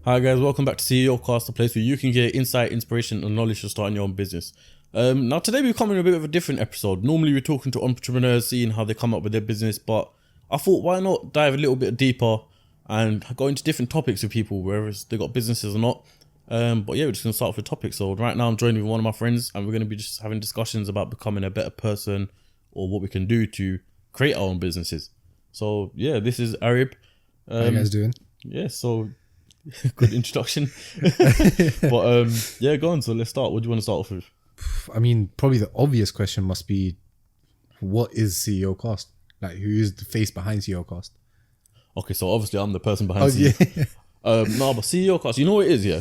Hi guys, welcome back to CEOCAST, the place where you can get insight, inspiration and knowledge to start your own business. Now today we're coming a bit of a different episode. Normally we're talking to entrepreneurs, seeing how they come up with their business, but I thought why not dive a little bit deeper and go into different topics with people, whether they got businesses or not. But yeah, we're just going to start with topics. So right now I'm joined with one of my friends and we're going to be just having discussions about becoming a better person or what we can do to create our own businesses. So yeah, this is Arib. How you guys doing? Yeah, so good introduction. But yeah, go on. So let's start. What do you want to start off with? I mean, probably the obvious question must be, what is CEOCAST? Like, who is the face behind CEOCAST? Okay, so obviously I'm the person behind Yeah. No, but CEOCAST, you know what it is, yeah?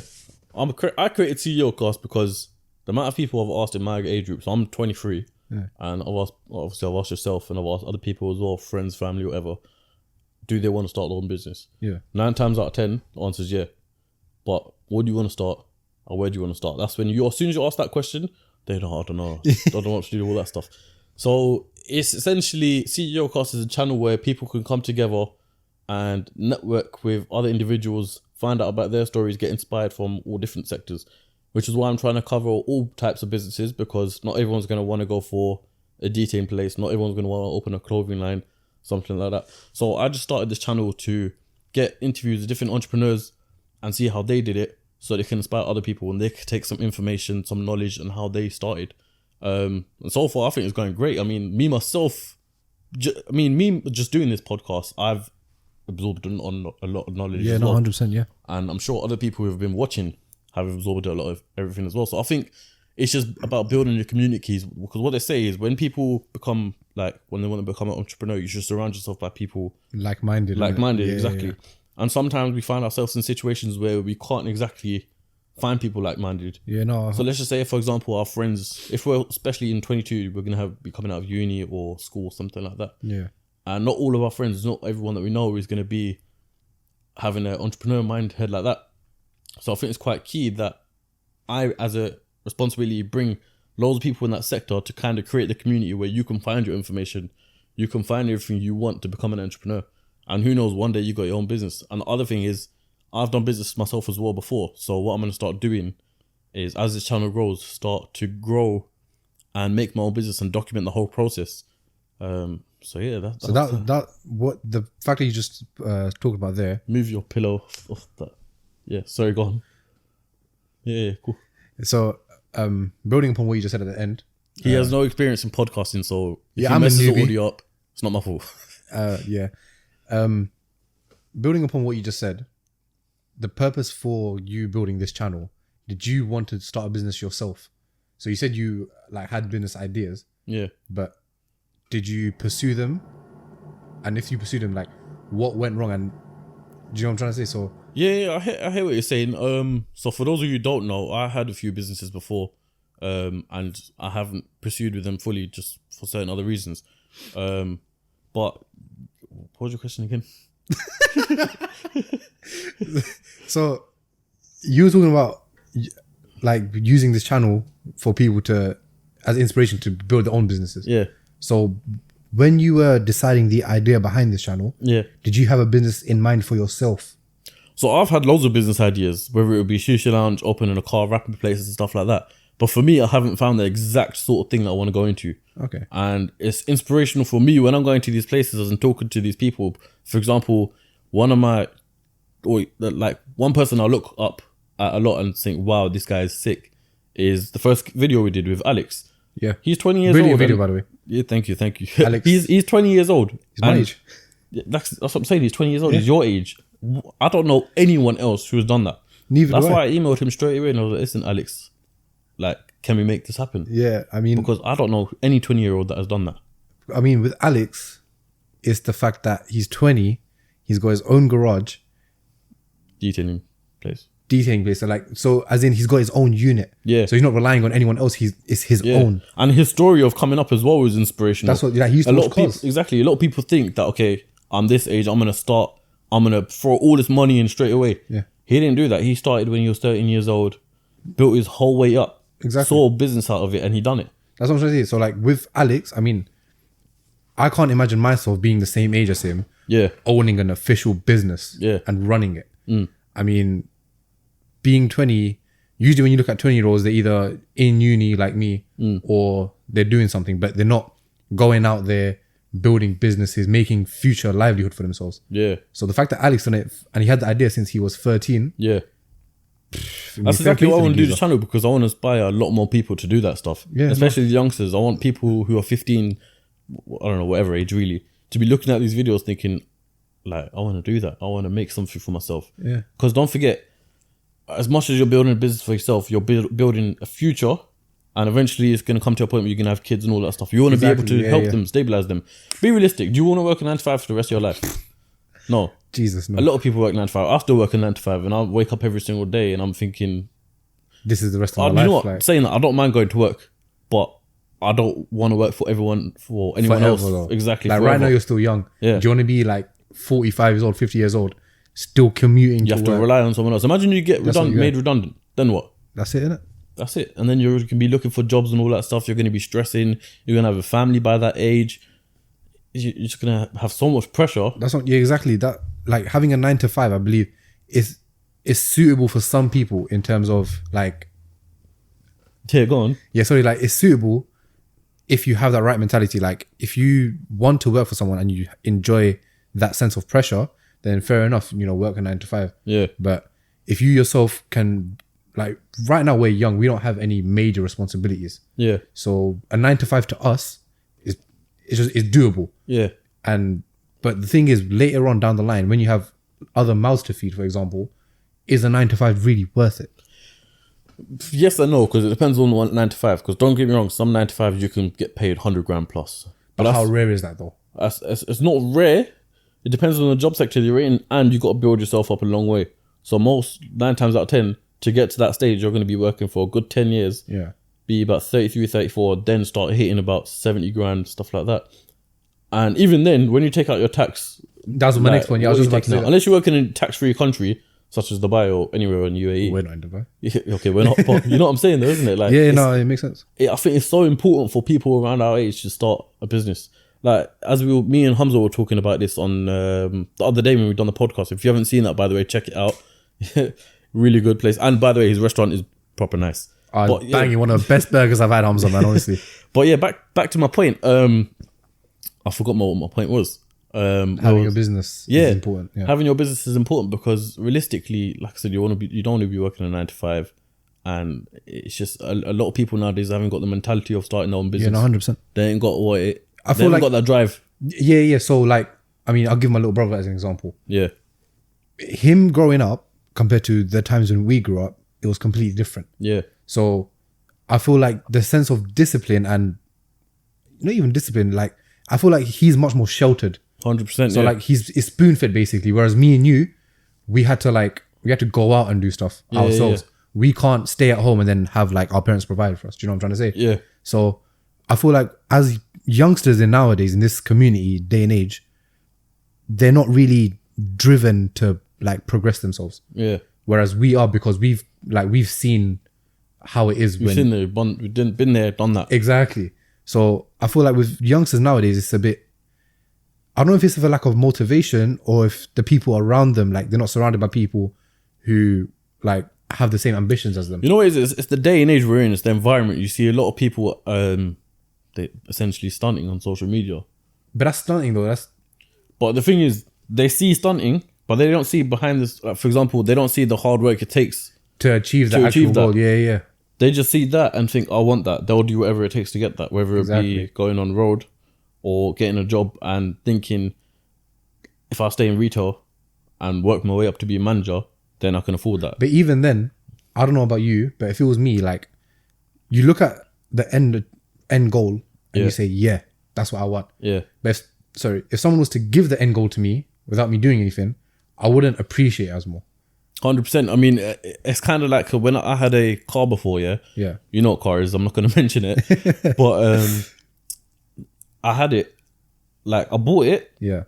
I created CEOCAST because the amount of people I've asked in my age group, so I'm 23, and I've asked yourself and I've asked other people as well, friends, family, whatever, do they want to start their own business? Yeah. 9 times out of 10, the answer is yeah. But what do you want to start? Or where do you want to start? That's when as soon as you ask that question, they know, I don't know. I don't know what to do with all that stuff. So it's essentially, CEOCAST is a channel where people can come together and network with other individuals, find out about their stories, get inspired from all different sectors, which is why I'm trying to cover all types of businesses, because not everyone's going to want to go for a detailing place. Not everyone's going to want to open a clothing line, something like that. So I just started this channel to get interviews with different entrepreneurs and see how they did it, so they can inspire other people and they can take some information, some knowledge on how they started. And so far, I think it's going great. I mean, me just doing this podcast, I've absorbed on a lot of knowledge. Yeah, no, 100%, yeah. And I'm sure other people who have been watching have absorbed a lot of everything as well. So I think it's just about building your communities, because what they say is when people become when they want to become an entrepreneur, you should surround yourself by people like-minded. Like-minded, exactly. Yeah. And sometimes we find ourselves in situations where we can't exactly find people like-minded. Yeah, no. So let's just say, for example, our friends, if we're especially in 22, we're going to be coming out of uni or school, something like that. Yeah. And not all of our friends, not everyone that we know is going to be having an entrepreneur mindset like that. So I think it's quite key that I, as a responsibility, bring loads of people in that sector to kind of create the community where you can find your information, you can find everything you want to become an entrepreneur. And who knows, one day you got your own business. And the other thing is, I've done business myself as well before. So what I'm going to start doing is, as this channel grows, start to grow and make my own business and document the whole process. So yeah, what the fact that you just talked about there. Move your pillow off that. Yeah, sorry, go on. Yeah, cool. So, building upon what you just said at the end. He has no experience in podcasting, so if he I'm messes a the newbie. audio up, it's not my fault. Yeah. Building upon what you just said, the purpose for you building this channel, did you want to start a business yourself? So you said you had business ideas. Yeah. But did you pursue them? And if you pursued them, what went wrong? And do you know what I'm trying to say? So Yeah, I hear what you're saying. So for those of you who don't know, I had a few businesses before, and I haven't pursued with them fully just for certain other reasons. But what was your question again? So you were talking about using this channel for people as inspiration to build their own businesses. Yeah. So when you were deciding the idea behind this channel, Yeah. did you have a business in mind for yourself? So I've had loads of business ideas, whether it would be sushi lounge, opening a car, wrapping places and stuff like that. But for me, I haven't found the exact sort of thing that I want to go into. Okay. And it's inspirational for me when I'm going to these places and talking to these people. For example, one person I look up at a lot and think, wow, this guy is sick, is the first video we did with Alex. Yeah. He's 20 years Brilliant old. video, by the way. Yeah, thank you. Alex. He's 20 years old. He's my age. That's what I'm saying. He's 20 years old. He's your age. I don't know anyone else who has done that. Neither do why I. I emailed him straight away and I was like, listen, Alex, can we make this happen? Yeah, I mean, Because I don't know any 20-year-old that has done that. I mean, with Alex, it's the fact that he's 20, he's got his own garage, Detailing place. detailing place. So as in, he's got his own unit. Yeah. So he's not relying on anyone else. It's his own. And his story of coming up as well was inspirational. That's what he used to watch cars. Exactly. A lot of people think that, okay, I'm this age, I'm going to throw all this money in straight away. Yeah. He didn't do that. He started when he was 13 years old, built his whole way up. Exactly. Saw business out of it and he done it. That's what I'm trying to say. So with Alex, I mean, I can't imagine myself being the same age as him. Yeah. Owning an official business. Yeah. And running it. I mean, being 20, usually when you look at 20-year-olds, they're either in uni like me or they're doing something, but they're not going out there building businesses, making future livelihood for themselves. Yeah. So the fact that Alex done it, and he had the idea since he was 13. Yeah. That's exactly what I want to do this channel, because I want to inspire a lot more people to do that stuff. Yeah, especially the youngsters. I want people who are 15, I don't know, whatever age really, to be looking at these videos thinking, like, I want to do that. I want to make something for myself. Yeah. Because don't forget, as much as you're building a business for yourself, you're building a future, and eventually it's going to come to a point where you're going to have kids and all that stuff. You want to be able to help them, stabilize them. Be realistic. Do you want to work a 9 to 5 for the rest of your life? No. Jesus, no. A lot of people work 9 to 5. I still work a 9 to 5, and I wake up every single day and I'm thinking, this is the rest of my life. You know what? Like, saying that, I don't mind going to work, but I don't want to work for anyone else. Though. Exactly. Like right now, you're still young. Yeah. Do you want to be like 45 years old, 50 years old, still commuting? You have to rely on someone else. Imagine you get made redundant. Then what? That's it, innit? That's it. And then you can be looking for jobs and all that stuff. You're going to be stressing. You're going to have a family by that age. You're just going to have so much pressure. That's not, yeah, exactly. That, like, having a 9 to 5, I believe, is suitable for some people in terms of like. Yeah, go on. Yeah, sorry, like, it's suitable if you have that right mentality. Like, if you want to work for someone and you enjoy that sense of pressure, then fair enough, work a 9 to 5. Yeah. But if you yourself can, like, right now we're young, we don't have any major responsibilities. Yeah. So a 9 to 5 to us is doable. Yeah. But the thing is, later on down the line, when you have other mouths to feed, for example, is a 9 to 5 really worth it? Yes and no, because it depends on 9 to 5. Because don't get me wrong, some 9 to 5s you can get paid 100 grand plus. But how rare is that though? It's not rare. It depends on the job sector you're in, and you got to build yourself up a long way. So most 9 times out of 10, to get to that stage, you're going to be working for a good 10 years. Yeah. Be about 33, 34, then start hitting about 70 grand, stuff like that. And even then, when you take out your tax, that's my next one. Yeah, I was just about to say that. Unless you're working in a tax-free country such as Dubai or anywhere in UAE. We're not in Dubai. Okay, we're not. But you know what I'm saying, though, isn't it? Like, yeah, no, it makes sense. I think it's so important for people around our age to start a business. Like, me and Hamza were talking about this on the other day when we done the podcast. If you haven't seen that, by the way, check it out. Really good place. And by the way, his restaurant is proper nice. Banging, one of the best burgers I've had, Hamza, man, honestly. But yeah, back to my point. I forgot what my point was. Having your business is important. Yeah. Having your business is important because realistically, like I said, you don't want to be working a 9 to 5, and it's just a lot of people nowadays haven't got the mentality of starting their own business. Yeah, no, 100%. They ain't got I feel like got that drive. Yeah. So like, I mean, I'll give my little brother as an example. Yeah. Him growing up compared to the times when we grew up, it was completely different. Yeah. So I feel like the sense of discipline, and not even discipline, like I feel like he's much more sheltered. 100%. So like he's spoon fed basically, whereas me and you, we had to go out and do stuff ourselves. Yeah. We can't stay at home and then have like our parents provide for us. Do you know what I'm trying to say? Yeah. So I feel like as youngsters in nowadays in this community day and age, they're not really driven to like progress themselves. Yeah. Whereas we are, because we've seen how it is. We've been there, done that. Exactly. So I feel like with youngsters nowadays, it's a bit, I don't know if it's for lack of motivation or if the people around them, like they're not surrounded by people who like have the same ambitions as them. You know what it is? It's the day and age we're in. It's the environment. You see a lot of people, they essentially stunting on social media. But that's stunting though. But the thing is, they see stunting, but they don't see behind this. Like, for example, they don't see the hard work it takes to achieve that actual goal. Yeah. They just see that and think, I want that. They'll do whatever it takes to get that, whether it be going on road or getting a job and thinking, if I stay in retail and work my way up to be a manager, then I can afford that. But even then, I don't know about you, but if it was me, like, you look at the end goal and you say, yeah, that's what I want. Yeah. But if someone was to give the end goal to me without me doing anything, I wouldn't appreciate it as more. 100%. I mean, it's kind of like when I had a car before, yeah? You know what car is, I'm not going to mention it. But I had it, like, I bought it. Yeah.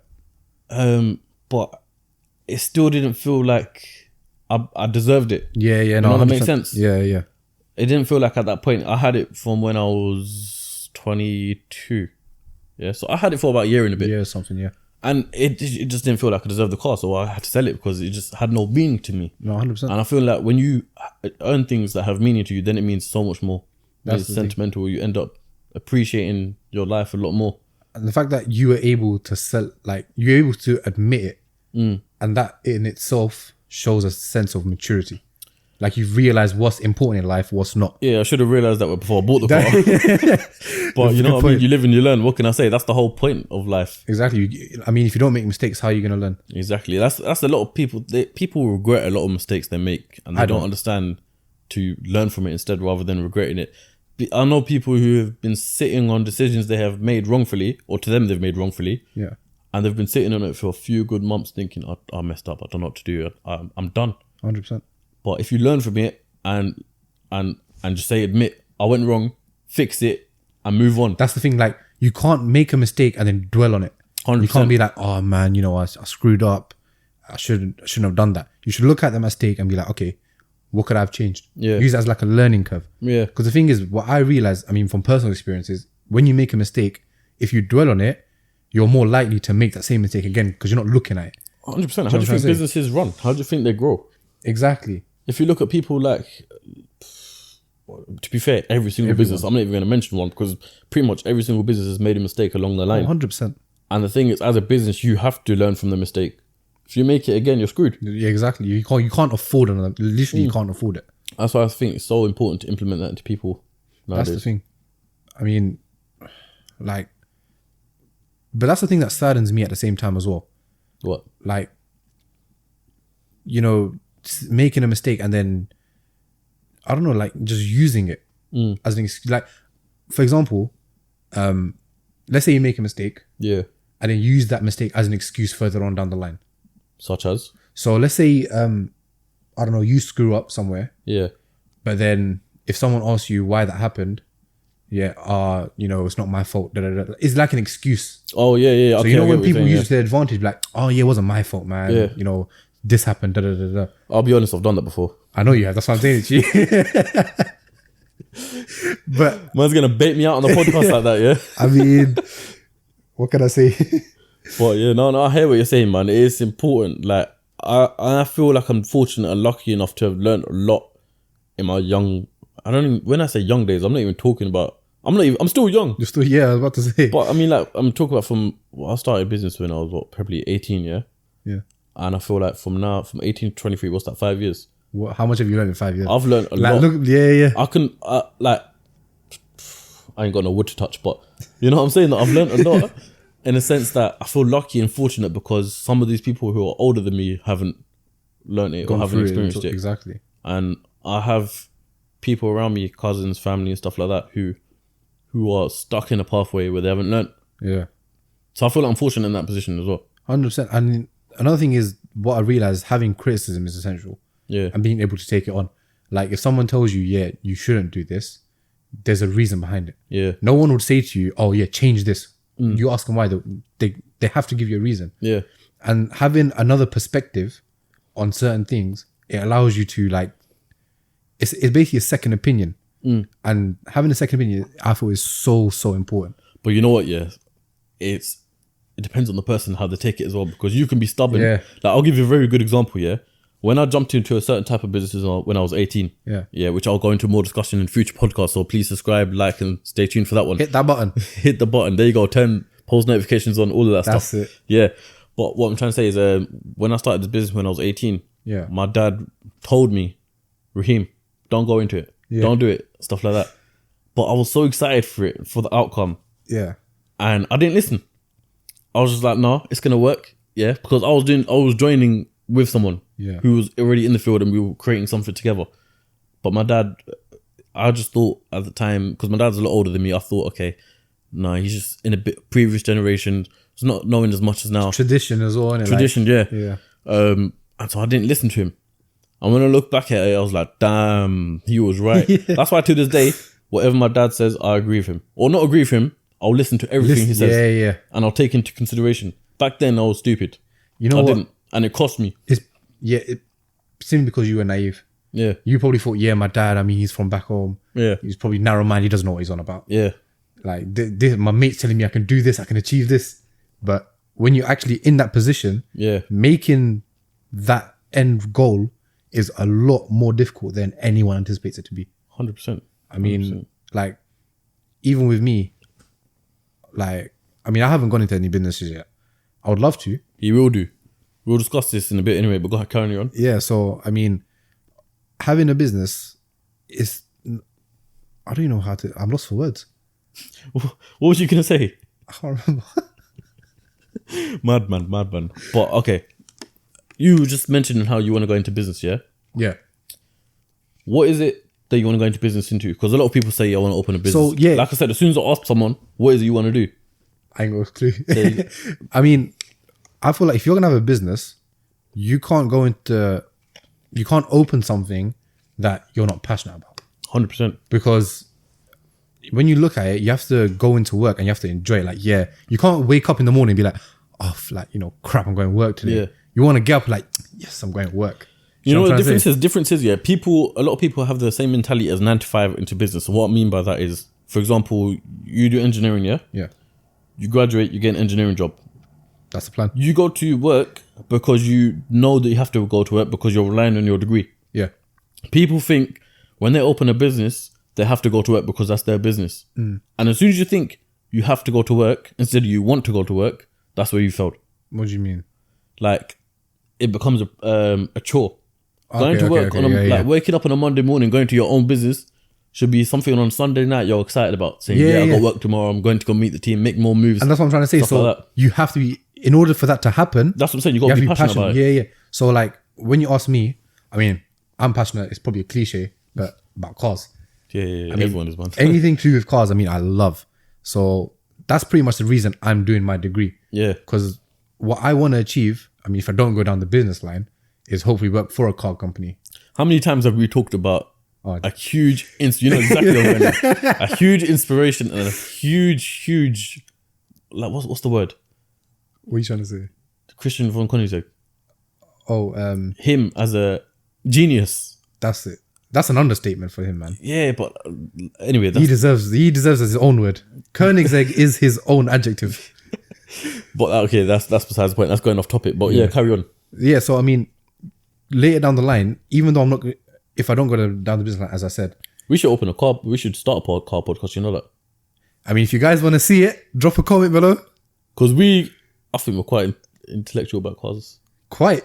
But it still didn't feel like I deserved it. Yeah. You know, that makes sense. Yeah. It didn't feel like at that point. I had it from when I was 22. Yeah, so I had it for about a year and a bit. Yeah, something, yeah. And it just didn't feel like I deserved the car, so I had to sell it because it just had no meaning to me. No, 100%. And I feel like when you earn things that have meaning to you, then it means so much more. That's It's the sentimental. You end up appreciating your life a lot more. And the fact that you were able to sell, like, you're able to admit it, and that in itself shows a sense of maturity. Like, you've realized what's important in life, what's not. Yeah, I should have realized that before I bought the car. But you know what I mean? You live and you learn. What can I say? That's the whole point of life. Exactly. I mean, if you don't make mistakes, how are you going to learn? Exactly. That's a lot of people. People regret a lot of mistakes they make, and they don't understand to learn from it instead, rather than regretting it. I know people who have been sitting on decisions they have made wrongfully, or to them they've made wrongfully. Yeah. And they've been sitting on it for a few good months thinking, I messed up. I don't know what to do. I'm done. 100%. But if you learn from it and just say, admit, I went wrong, fix it, and move on. That's the thing. Like, you can't make a mistake and then dwell on it. 100%. You can't be like, oh man, you know, I screwed up. I shouldn't have done that. You should look at the mistake and be like, okay, what could I have changed? Yeah. Use it as like a learning curve. Yeah. Because the thing is, what I realized, I mean, from personal experiences, when you make a mistake, if you dwell on it, you're more likely to make that same mistake again because you're not looking at it. 100%. How do you think businesses run? How do you think they grow? Exactly. If you look at people like, to be fair, every single business, I'm not even going to mention one because pretty much every single business has made a mistake along the line. 100%. And the thing is, as a business, you have to learn from the mistake. If you make it again, you're screwed. Yeah, exactly. You can't afford another. Literally, you can't afford it. That's why I think it's so important to implement that into people nowadays. That's the thing. I mean, like, but that's the thing that saddens me at the same time as well. What? Like, you know, making a mistake and then, I don't know, like just using it as an excuse. Like, for example, let's say you make a mistake. Yeah. And then use that mistake as an excuse further on down the line. Such as? So let's say, I don't know, you screw up somewhere. Yeah. But then if someone asks you why that happened, yeah, you know, it's not my fault. Da, da, da. It's like an excuse. Oh, yeah, yeah. So okay, you know when people saying, use their advantage, like, oh yeah, it wasn't my fault, man. Yeah. You know, this happened. Da, da, da, da. I'll be honest, I've done that before. I know you have. That's why I'm saying it to you. But man's gonna bait me out on the podcast like that, yeah. I mean, what can I say? But yeah, no, I hear what you're saying, man. It is important. Like, I feel like I'm fortunate and lucky enough to have learned a lot in my young. When I say young days, I'm not even talking about. I'm still young. You're still, yeah, I was about to say. But I mean, like, I'm talking about I started business when I was probably 18, yeah. Yeah. And I feel like from 18 to 23, what's that? 5 years. How much have you learned in 5 years? I've learned a like, lot. Look, yeah. I ain't got no wood to touch, but you know what I'm saying? That I've learned a lot in a sense that I feel lucky and fortunate because some of these people who are older than me haven't learned it or haven't experienced it. Exactly. And I have people around me, cousins, family and stuff like that who are stuck in a pathway where they haven't learned. Yeah. So I feel like I'm fortunate in that position as well. 100%. And another thing is what I realized, having criticism is essential. Yeah. And being able to take it on. Like if someone tells you, yeah, you shouldn't do this, there's a reason behind it. Yeah. No one would say to you, oh yeah, change this. You ask them why, they have to give you a reason. Yeah. And having another perspective on certain things, it allows you to like, it's basically a second opinion. And having a second opinion, I feel is so important. But you know what, yeah? It depends on the person, how they take it as well, because you can be stubborn. Yeah. Like, I'll give you a very good example, yeah? When I jumped into a certain type of business when I was 18, yeah, which I'll go into more discussion in future podcasts, so please subscribe, like, and stay tuned for that one. Hit that button. Hit the button. There you go. Turn post notifications on, all of that stuff. That's it. Yeah. But what I'm trying to say is when I started this business when I was 18, my dad told me, Raheem, don't go into it. Yeah. Don't do it. Stuff like that. But I was so excited for the outcome. Yeah. And I didn't listen. I was just like, no, it's going to work. Yeah. Because I was joining with someone who was already in the field and we were creating something together. But my dad, I just thought at the time, because my dad's a lot older than me, I thought, okay, no, he's just in a bit previous generation. He's not knowing as much as now. Tradition as well. Tradition, like, yeah. And so I didn't listen to him. And when I look back at it, I was like, damn, he was right. That's why to this day, whatever my dad says, I agree with him. Or not agree with him, I'll listen to everything he says. Yeah. And I'll take into consideration. Back then, I was stupid. You know what? Didn't. And it cost me. It's simply because you were naive. Yeah. You probably thought, yeah, my dad, I mean, he's from back home. Yeah. He's probably narrow-minded. He doesn't know what he's on about. Yeah. Like, my mate's telling me I can do this, I can achieve this. But when you're actually in that position, Yeah. making that end goal is a lot more difficult than anyone anticipates it to be. 100%. I mean, like, even with me, like, I mean, I haven't gone into any businesses yet. I would love to. You will do. We'll discuss this in a bit anyway, but go ahead, carry on. Yeah, so, I mean, having a business is, I don't even know how to, I'm lost for words. What was you going to say? I can't remember. Madman. But okay, you just mentioned how you want to go into business, yeah? Yeah. What is it that you want to go into business into? Because a lot of people say, I want to open a business. So, yeah. Like I said, as soon as I ask someone, what is it you want to do? I ain't got a clue. I mean, I feel like if you're going to have a business, you can't open something that you're not passionate about. 100%. Because when you look at it, you have to go into work and you have to enjoy it. Like, yeah, you can't wake up in the morning and be like, oh, like, you know, crap, I'm going to work today. Yeah. You want to get up like, yes, I'm going to work. You know what the difference is, yeah? A lot of people have the same mentality as 9 to 5 into business. And what I mean by that is, for example, you do engineering, yeah? Yeah. You graduate, you get an engineering job. That's the plan. You go to work because you know that you have to go to work because you're relying on your degree. Yeah. People think when they open a business, they have to go to work because that's their business. And as soon as you think you have to go to work instead of you want to go to work, that's where you failed. What do you mean? Like, it becomes a chore. Going to work waking up on a Monday morning, going to your own business should be something on Sunday night you're excited about. Saying, I got work tomorrow. I'm going to go meet the team, make more moves. And that's what I'm trying to say. So like you have to be, in order for that to happen. That's what I'm saying. You got to be passionate about it. Yeah. So like when you ask me, I mean, I'm passionate. It's probably a cliche, but about cars. Yeah. I mean, everyone is, man. Anything to do with cars, I mean, I love. So that's pretty much the reason I'm doing my degree. Yeah. Because what I want to achieve, I mean, if I don't go down the business line, is hopefully work for a car company. How many times have we talked about a huge, you know exactly what I'm going to a huge inspiration and a huge, like, what's the word? What are you trying to say? Christian von Koenigsegg. Oh, him as a genius. That's it. That's an understatement for him, man. Yeah, but anyway, he deserves his own word. Koenigsegg is his own adjective. But okay, that's besides the point. That's going off topic. But yeah, carry on. Yeah, so I mean, later down the line, even though I'm not, if I don't go down the business line, as I said, we should open a car. We should start a car podcast. You know that. I mean, if you guys want to see it, drop a comment below. Because I think we're quite intellectual about cars. Quite.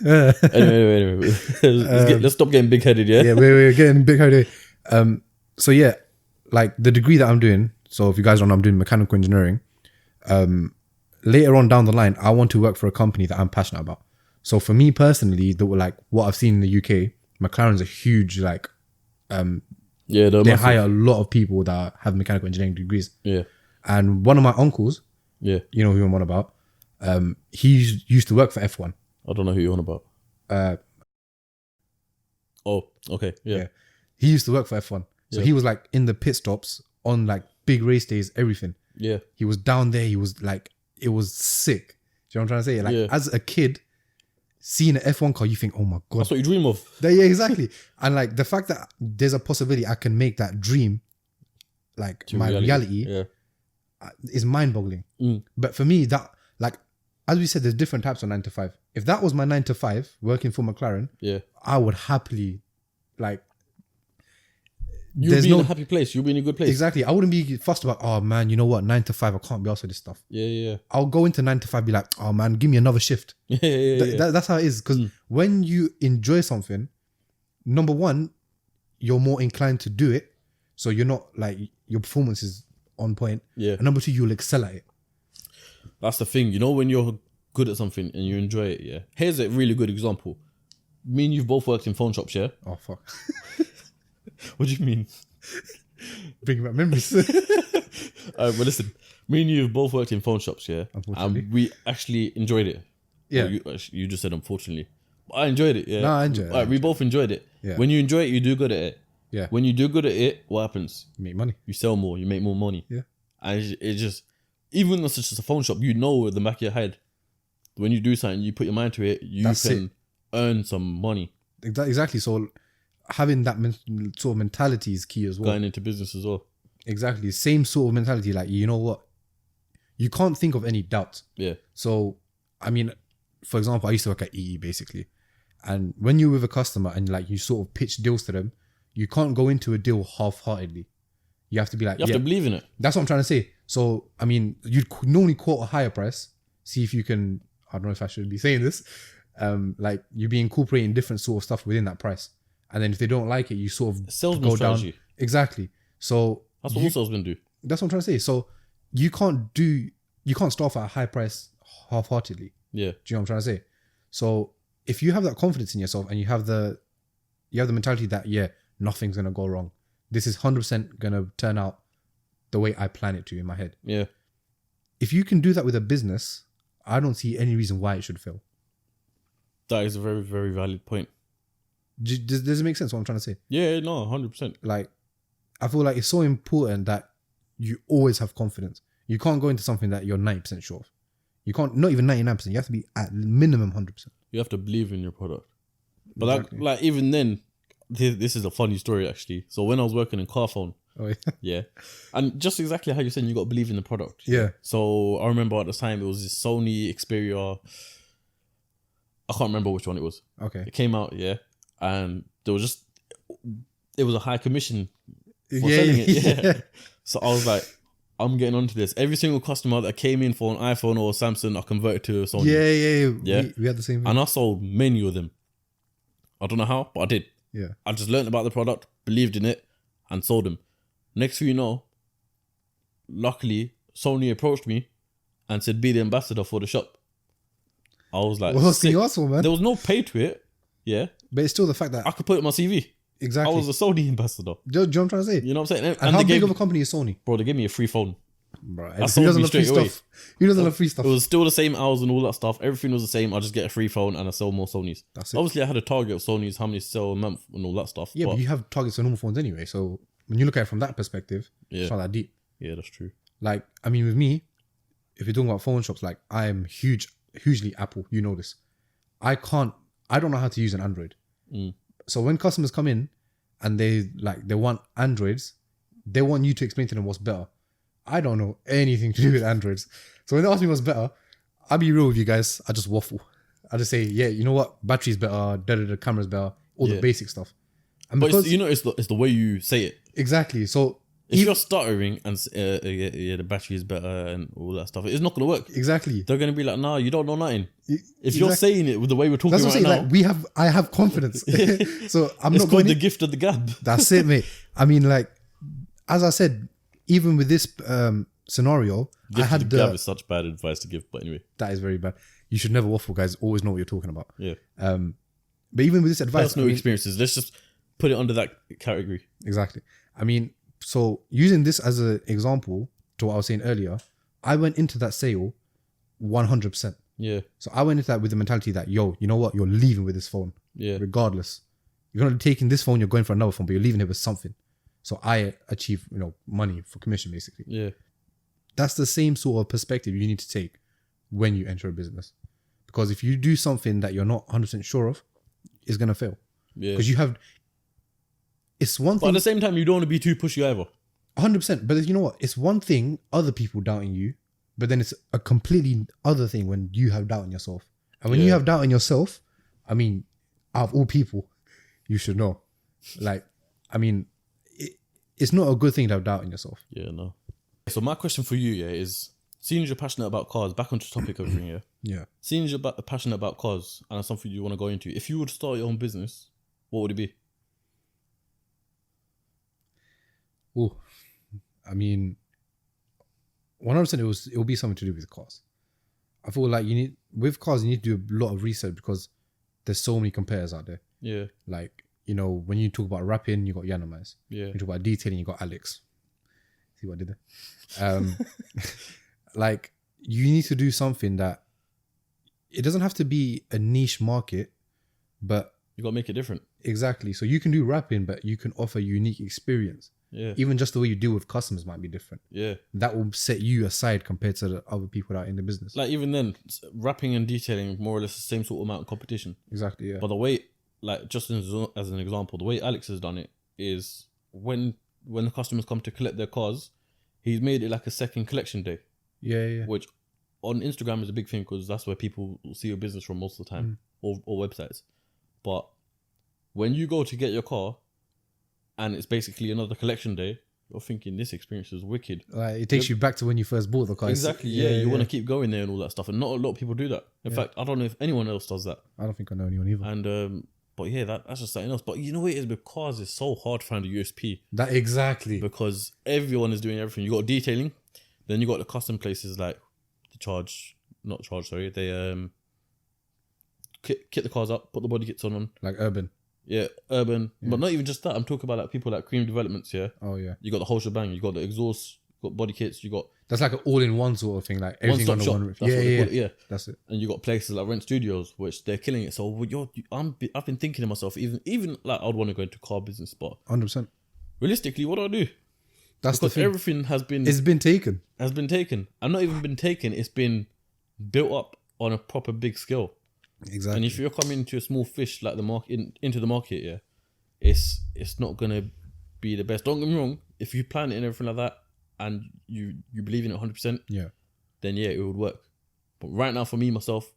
Anyway. Let's stop getting big headed. Yeah. Yeah, we're getting big headed. So yeah, like the degree that I'm doing. So if you guys don't know, I'm doing mechanical engineering. Later on down the line, I want to work for a company that I'm passionate about. So for me personally, like what I've seen in the UK, McLaren's a huge like, they hire a lot of people that have mechanical engineering degrees. Yeah. And one of my uncles, you know who I'm on about, he used to work for F1. I don't know who you're on about. Oh, okay. Yeah. He used to work for F1. So he was like in the pit stops on like big race days, everything. Yeah. He was down there. He was like, it was sick. Do you know what I'm trying to say? Like as a kid, seeing an F1 car, you think, oh my God. That's what you dream of. Yeah, exactly. And like the fact that there's a possibility I can make that dream, like to my reality is mind boggling. But for me, that, like, as we said, there's different types of 9 to 5. If that was my 9 to 5 working for McLaren, I would happily, like, you'll be in a happy place. You'll be in a good place. Exactly. I wouldn't be fussed about, oh man, you know what? 9 to 5, I can't be asked with this stuff. Yeah. I'll go into 9 to 5, be like, oh man, give me another shift. That's how it is. Because when you enjoy something, number one, you're more inclined to do it. So you're not like, your performance is on point. Yeah. And number two, you'll excel at it. That's the thing. You know, when you're good at something and you enjoy it, yeah. Here's a really good example. Me and you've both worked in phone shops, yeah? Oh, fuck. What do you mean? Bringing back memories. But listen, me and you have both worked in phone shops, yeah? And we actually enjoyed it. Yeah. You just said unfortunately. But I enjoyed it, yeah. No, I enjoyed it. We both enjoyed it. Yeah. When you enjoy it, you do good at it. Yeah. When you do good at it, what happens? You make money. You sell more. You make more money. Yeah. And it just, even though it's just a phone shop, you know, at the back of your head, when you do something, you put your mind to it, you can earn some money. Exactly. So having that sort of mentality is key as well. Going into business as well. Exactly. Same sort of mentality. Like, you know what? you can't think of any doubt. Yeah. So, I mean, for example, I used to work at EE basically. And when you're with a customer and like you sort of pitch deals to them, you can't go into a deal half-heartedly. You have to be like, You have to believe in it. That's what I'm trying to say. So, I mean, you'd normally quote a higher price, see if you can, I don't know if I should be saying this, like you'd be incorporating different sort of stuff within that price. And then if they don't like it, you sort of Salesman go strategy. down. Exactly. So That's what all salesmen do. that's what I'm trying to say. So you can't start off at a high price half-heartedly. Yeah. Do you know what I'm trying to say? So if you have that confidence in yourself and you have the mentality that, yeah, nothing's going to go wrong. This is 100% going to turn out the way I plan it to in my head. Yeah. If you can do that with a business, I don't see any reason why it should fail. That is a very, very valid point. Does it make sense what I'm trying to say? Yeah, no, 100%. Like, I feel like it's so important that you always have confidence. You can't go into something that you're 90% sure of. You can't, not even 99%. You have to be at minimum 100%. You have to believe in your product. But Exactly. like even then, this is a funny story actually. So when I was working in Carphone, Oh, yeah. yeah, and just exactly how you're saying, you got to believe in the product. Yeah. So I remember at the time it was this Sony Xperia. I can't remember which one it was. Okay. It came out, yeah, and it was a high commission for Yeah, selling it. yeah. Yeah. So I was like, I'm getting onto this. Every single customer that came in for an iPhone or Samsung, I converted to a Sony. Yeah. We had the same thing. And I sold many of them. I don't know how, but I did. Yeah. I just learned about the product, believed in it, and sold them. Next thing you know, luckily, Sony approached me and said, be the ambassador for the shop. I was like, What else can sick. you ask for, man? There was no pay to it. Yeah. But it's still the fact that I could put it on my CV. exactly. I was a Sony ambassador. Do you know what I'm trying to say? You know what I'm saying? And how they big gave, of a company is Sony? bro, they gave me a free phone. Bro, I who sold doesn't me love free straight away. stuff? Who doesn't love free stuff? It was still the same hours and all that stuff. Everything was the same. I just get a free phone and I sell more Sonys. That's it. Obviously, I had a target of Sonys, how many sell a month and all that stuff. Yeah, but you have targets for normal phones anyway. So when you look at it from that perspective, it's not that deep. Yeah, that's true. Like, I mean, with me, if you're talking about phone shops, like I am hugely Apple. You know this. I don't know how to use an Android. So when customers come in and they want Androids, they want you to explain to them what's better. I don't know anything to do with Androids. So when they ask me what's better, I'll be real with you guys. I just waffle. I just say, yeah, you know what? Battery's better, the camera's better, all the basic stuff. And But because, it's the way you say it. exactly. So If you're stuttering and the battery is better and all that stuff, it's not going to work. exactly. They're going to be like, nah, you don't know nothing. If you're Exactly. saying it with the way we're talking That's what I'm right saying. now, Like I have confidence. So I'm it's not called going the in. gift of the gab. That's it, mate. I mean, like, as I said, even with this scenario, I Gift had of the gab is such bad advice to give, but anyway. that is very bad. You should never waffle, guys. Always know what you're talking about. Yeah. But even with this advice, Personal experiences. Let's just put it under that category. exactly. I mean, so using this as an example to what I was saying earlier, I went into that sale 100%. Yeah. So I went into that with the mentality that, yo, you know what? You're leaving with this phone. Yeah. Regardless. You're not taking this phone, you're going for another phone, but you're leaving it with something. So I achieve, money for commission, basically. Yeah. That's the same sort of perspective you need to take when you enter a business. Because if you do something that you're not 100% sure of, it's going to fail. Yeah. Because it's one But at thing, the same time, you don't want to be too pushy either. 100%. But you know what? It's one thing, other people doubting you, but then it's a completely other thing when you have doubt in yourself. And when you have doubt in yourself, I mean, out of all people, you should know. Like, I mean, it's not a good thing to have doubt in yourself. Yeah, no. So my question for you, is, seeing as you're passionate about cars, back onto the topic of everything, Yeah. seeing as you're passionate about cars and it's something you want to go into, if you would start your own business, what would it be? Oh, I mean, 100% it will be something to do with cars. I feel like with cars, you need to do a lot of research because there's so many competitors out there. Yeah. Like, when you talk about rapping, you got Yanamaz. Yeah. When you talk about detailing, you got Alex. See what I did there? Like, you need to do something that it doesn't have to be a niche market, but You got to make it different. exactly. So you can do rapping, but you can offer unique experience. Yeah. Even just the way you deal with customers might be different. Yeah. That will set you aside compared to the other people that are in the business. Like even then, rapping and detailing, more or less the same sort of amount of competition. Exactly, yeah. But the way, like just as an example, the way Alex has done it is when the customers come to collect their cars, he's made it like a second collection day. Yeah. which on Instagram is a big thing because that's where people see your business from most of the time, or websites. But when you go to get your car and it's basically another collection day, you're thinking this experience is wicked. Like, it takes you back to when you first bought the car. Exactly. Yeah, you want to keep going there and all that stuff. And not a lot of people do that. In fact, I don't know if anyone else does that. I don't think I know anyone either. And but yeah, that's just something else. But you know what it is, because it's so hard to find a USP. That exactly. Because everyone is doing everything. You got detailing, then you got the custom places like they they kit the cars up, put the body kits on. Like urban. Yeah, urban. Yeah. But not even just that. I'm talking about like people like Cream Developments, yeah? Oh, yeah. You got the whole shebang. You got the exhaust, you got body kits, you got... That's like an all-in-one sort of thing. Like everything under one roof. Yeah. That's it. And you got places like Rent Studios, which they're killing it. So I've been thinking to myself, even like I'd want to go into car business, but... 100%. Realistically, what do I do? That's because the thing. Everything has been... It's been taken. Has been taken. And not even been taken, it's been built up on a proper big scale. Exactly. And if you're coming to a small fish like the market into the market, yeah, it's not gonna be the best. Don't get me wrong. If you plan it and everything like that, and you believe in it 100%, yeah, then yeah, it would work. But right now, for me myself,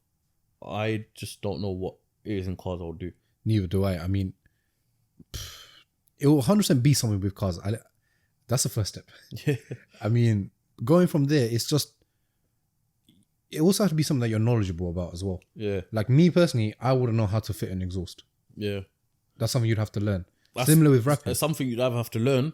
I just don't know what it is in cars I would do. Neither do I. I mean, it will 100% be something with cars. That's the first step. Yeah. I mean, going from there, it's just. It also has to be something that you're knowledgeable about as well. Yeah. Like me personally, I wouldn't know how to fit an exhaust. Yeah. That's something you'd have to learn. Similar with rapping. It's something you'd either have to learn,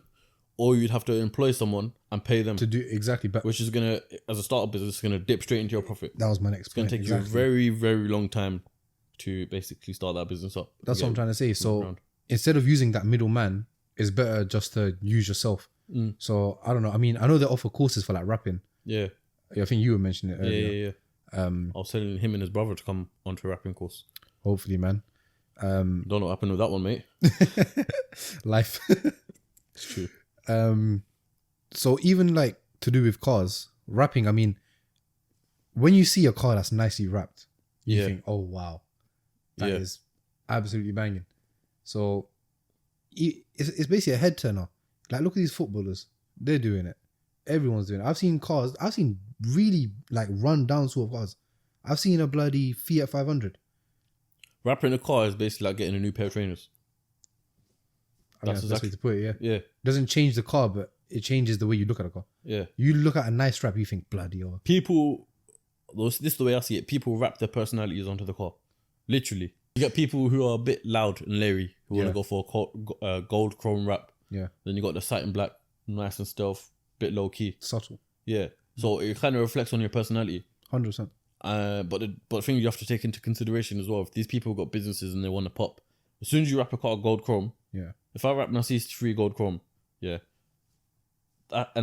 or you'd have to employ someone and pay them to do exactly. But which is gonna, as a startup business, gonna dip straight into your profit. That was my next point. It's gonna take you a very, very long time to basically start that business up. That's what I'm trying to say. So instead of using that middleman, it's better just to use yourself. So I don't know. I mean, I know they offer courses for like rapping. Yeah. I think you were mentioning it earlier. Yeah. I was telling him and his brother to come onto a rapping course. Hopefully, man. Don't know what happened with that one, mate. Life. It's true. So even like to do with cars, rapping, I mean, when you see a car that's nicely wrapped, you think, oh, wow, that is absolutely banging. So it's basically a head turner. Like, look at these footballers. They're doing it. Everyone's doing it. I've seen really like run down sort of cars. I've seen a bloody Fiat 500. Wrapping a car is basically like getting a new pair of trainers. That's the best way to put it, yeah. Doesn't change the car, but it changes the way you look at a car. Yeah. You look at a nice wrap, you think, bloody hell. People, this is the way I see it, people wrap their personalities onto the car. Literally. You get people who are a bit loud and leery, who want to go for a gold chrome wrap. Yeah. Then you got the satin black, nice and stealth, bit low key. Subtle. Yeah. So it kind of reflects on your personality. 100%. But the thing you have to take into consideration as well, if these people got businesses and they want to pop, as soon as you wrap a car gold chrome, if I wrap my C63 gold chrome, and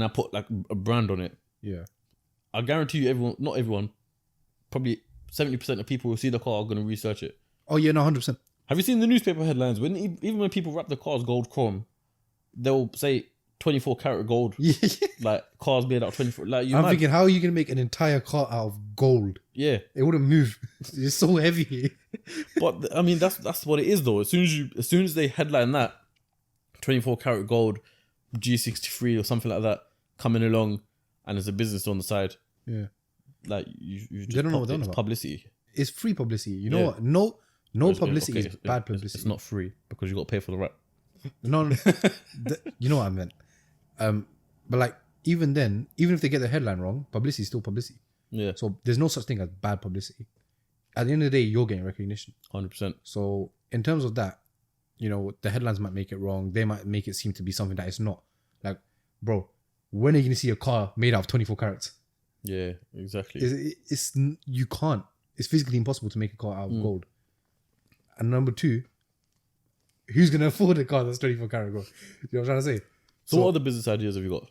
I put like a brand on it, I guarantee you not everyone, probably 70% of people who see the car are going to research it. Oh yeah, no, 100%. Have you seen the newspaper headlines? Even when people wrap the cars gold chrome, they'll say 24 karat gold. Like cars made out of 24. Like I'm thinking, how are you going to make an entire car out of gold? Yeah. It wouldn't move. It's so heavy. But I mean, that's what it is though. As soon as they headline that 24 karat gold G63 or something like that coming along, and there's a business on the side. Yeah. Like you just they don't know what they're about. Publicity. It's free publicity. You know what? No publicity is bad publicity. It's not free because you got to pay for the wrap. No. You know what I meant. But like even then, even if they get the headline wrong, publicity is still publicity. Yeah. So there's no such thing as bad publicity. At the end of the day, you're getting recognition. 100%. So in terms of that, you know, the headlines might make it wrong. They might make it seem to be something that it's not. Like, bro, when are you going to see a car made out of 24 carats? Yeah, exactly. It's you can't. It's physically impossible to make a car out of gold. And number two, who's going to afford a car that's 24 karat gold? You know what I'm trying to say? So what other business ideas have you got?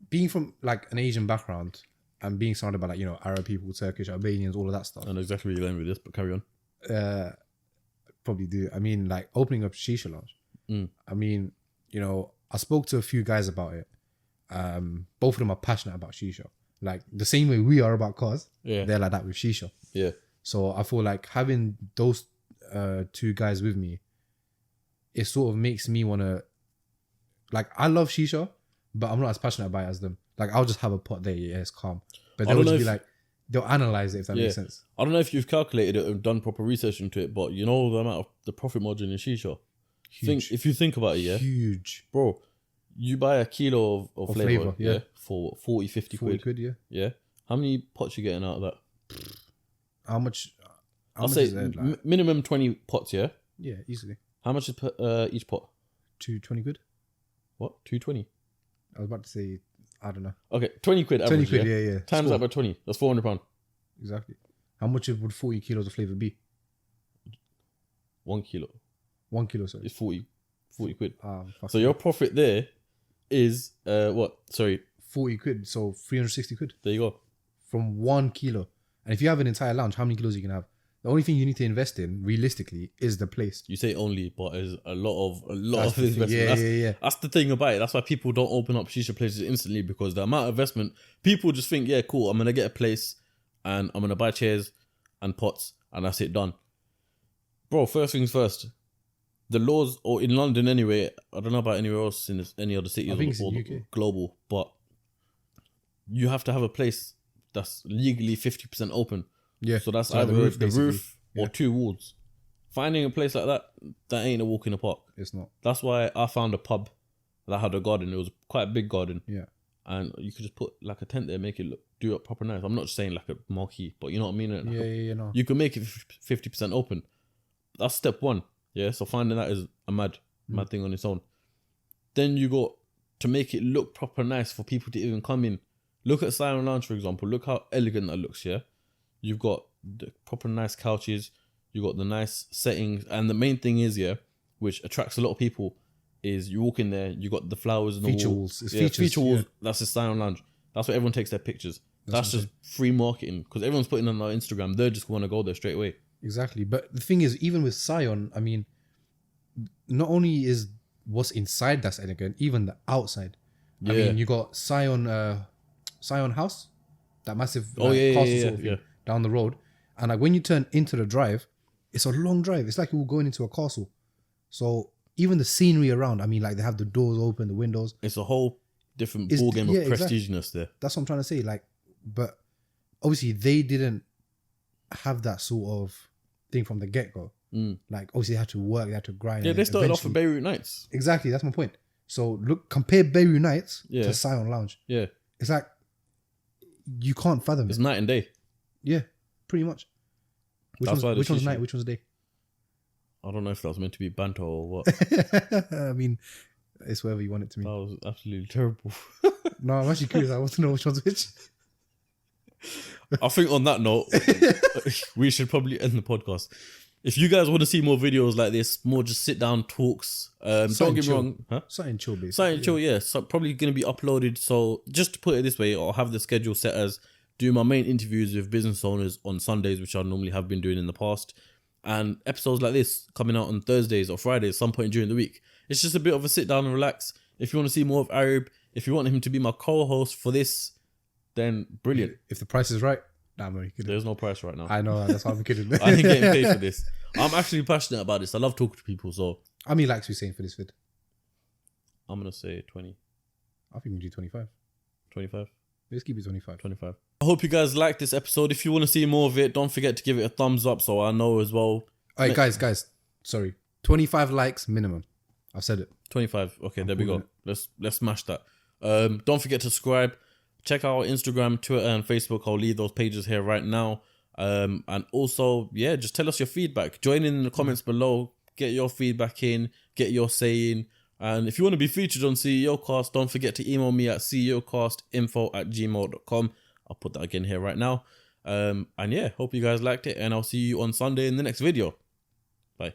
Being from like an Asian background and being surrounded by like, you know, Arab people, Turkish, Albanians, all of that stuff. I know exactly where you're going with this, but carry on. Probably do. I mean, like opening up shisha lounge. I mean, you know, I spoke to a few guys about it. Both of them are passionate about shisha. Like the same way we are about cars, they're like that with shisha. Yeah. So I feel like having those two guys with me, it sort of makes me want to, like, I love shisha, but I'm not as passionate about it as them. Like I'll just have a pot there, yeah, it's calm. But I they'll don't know just be if- like, they'll analyze it if that makes sense. I don't know if you've calculated it or done proper research into it, but you know the amount of the profit margin in shisha. If you think about it, yeah, Huge. bro, you buy a kilo of flavor, yeah, for 40, 50 40 quid. quid, yeah. Yeah. How many pots you getting out of that? How much? How I'll much say is that? Like, minimum 20 pots, yeah? yeah, easily. How much is each pot? 220 quid. What? 220? I was about to say, I don't know. Okay, 20 quid 20 average, quid, yeah? yeah. Times Score. that by 20. That's £400. Exactly. How much would 40 kilos of flavor be? 1 kilo 1 kilo, sorry. is 40 quid. Fuck. So your profit there is, what? Sorry, 40 quid, so 360 quid there you go. from 1 kilo. And if you have an entire lounge, how many kilos you can have? The only thing you need to invest in, realistically, is the place. You say only, but there's a lot of That's the thing. investment. Yeah. That's the thing about it. That's why people don't open up shisha places instantly, because the amount of investment, people just think, yeah, cool, I'm gonna get a place and I'm gonna buy chairs and pots and that's it, done. Bro, first things first. The laws, or in London anyway, I don't know about anywhere else in any other cities I think it's or in UK. global, but you have to have a place that's legally 50% open. Yeah. So that's So like either the roof Yeah. or 2 walls. Finding a place like that ain't a walk in the park. It's not. That's why I found a pub that had a garden. It was quite a big garden. Yeah. And you could just put like a tent there, make it do it proper nice. I'm not just saying like a marquee, but you know what I mean? Like Yeah, no. You can make it 50% open. That's step one. Yeah, so finding that is a mad thing on its own. Then you got to make it look proper nice for people to even come in. Look at Siren Lounge, for example. Look how elegant that looks, yeah? You've got the proper nice couches. You got the nice settings. And the main thing is, yeah, which attracts a lot of people, is you walk in there, you got the flowers and the Feature wall. walls. It's Yeah, features, feature walls. yeah. That's the Siren Lounge. That's where everyone takes their pictures. That's what just free marketing. Because everyone's putting on their Instagram. They just want to go there straight away. Exactly. But the thing is, even with Sion, I mean, not only is what's inside that's elegant, even the outside. I Yeah. mean, you got Sion House, that massive Oh, yeah, castle yeah, sort of thing yeah. down the road. And like when you turn into the drive, it's a long drive. It's like you're going into a castle. So even the scenery around, I mean, like they have the doors open, the windows. It's a whole different It's- ballgame yeah, of prestiginess there. That's what I'm trying to say. Like, but obviously they didn't have that sort of thing from the get go. Like, obviously they had to work, they had to grind. Yeah, and they started off eventually- with Beirut Nights. Exactly, that's my point. So look, compare Beirut Nights Yeah. to Sion Lounge. Yeah, It's like you can't fathom it's it. night and day. Yeah, pretty much. That's why the Which one's shisha- night? Which one's day? I don't know if that was meant to be banter or what. I mean, it's whatever you want it to be. That was absolutely terrible. No, I'm actually curious. I want to know which one's which. I think on that note, we should probably end the podcast. If you guys want to see more videos like this, more just sit down talks, don't get me chill. wrong. Huh? Something chill, basically. Silent chill, yeah. So probably going to be uploaded. So just to put it this way, I'll have the schedule set as do my main interviews with business owners on Sundays, which I normally have been doing in the past. And episodes like this coming out on Thursdays or Fridays, some point during the week. It's just a bit of a sit down and relax. If you want to see more of Arab, if you want him to be my co-host for this, then brilliant. If the price is right, nah, I'm only kidding. There's no price right now. I know, that's why I'm kidding. I ain't getting paid for this. I'm actually passionate about this. I love talking to people, so How many likes we saying for this vid? I'm going to say 20, I think we do 25. 25. Let's keep it 25. 25. I hope you guys liked this episode. If you want to see more of it, don't forget to give it a thumbs up so I know as well. All right, guys. Sorry. 25 likes minimum. I've said it. 25. Okay, there we cool go. with Let's smash that. Don't forget to subscribe. Check out our Instagram, Twitter, and Facebook. I'll leave those pages here right now. And also, yeah, just tell us your feedback. Join in the comments below. Get your feedback in. Get your say in. And if you want to be featured on CEOCAST, don't forget to email me at ceocastinfo@gmail.com. I'll put that again here right now. And yeah, hope you guys liked it. And I'll see you on Sunday in the next video. Bye.